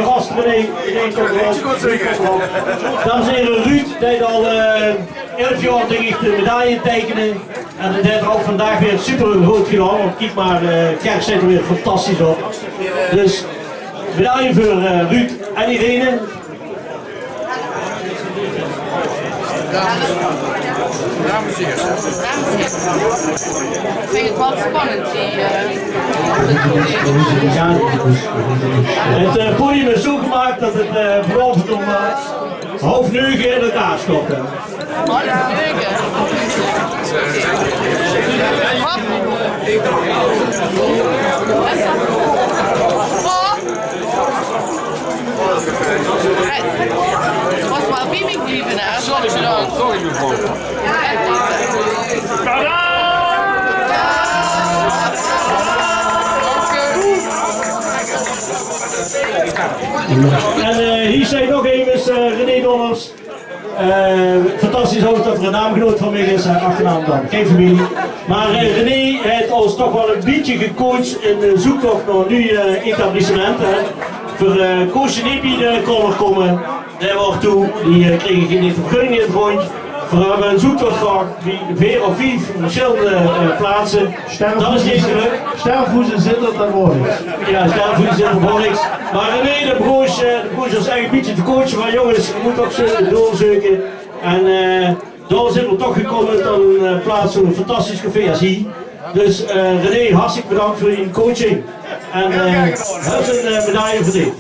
verrast René toch wel. Dames en heren, Ruud deed al 11 jaar denk ik de medaille tekenen. En dat heeft ook vandaag weer super goed gedaan. Want kijk maar, Kerk zit er weer fantastisch op. Dus medaille voor Ruud en Irene. Dames eerst. Ik vind het wel spannend. Ja, het podium is zo gemaakt dat het vooral om half 9 in elkaar stoppen. Het was wel bieming blijven, hè? Sorry mevrouw. En hier zijn nog even René Donners. Fantastisch ook dat er een naamgenoot van mij is, achternaam dan, geen familie. Maar René heeft ons toch wel een beetje gecoacht in de zoektocht naar een nieuw etablissement. Voor Koosje Nepi kon er komen, daar wordt toe, die kregen geen vergunning in het rond. We hebben een zoektocht gehad, 4 of 5 verschillende plaatsen. Dat is niet gelukt. Sterfvoezen zit er dan voor niks. Ja, sterfvoezen zit er voor niks. Maar René de Broers ons eigenlijk een beetje te coachen van jongens, je moet ook doorzoeken. En daar zijn we toch gekomen tot een plaats zo'n fantastisch café als hier. Dus René, hartstikke bedankt voor je coaching. En hij heeft een medaille verdiend.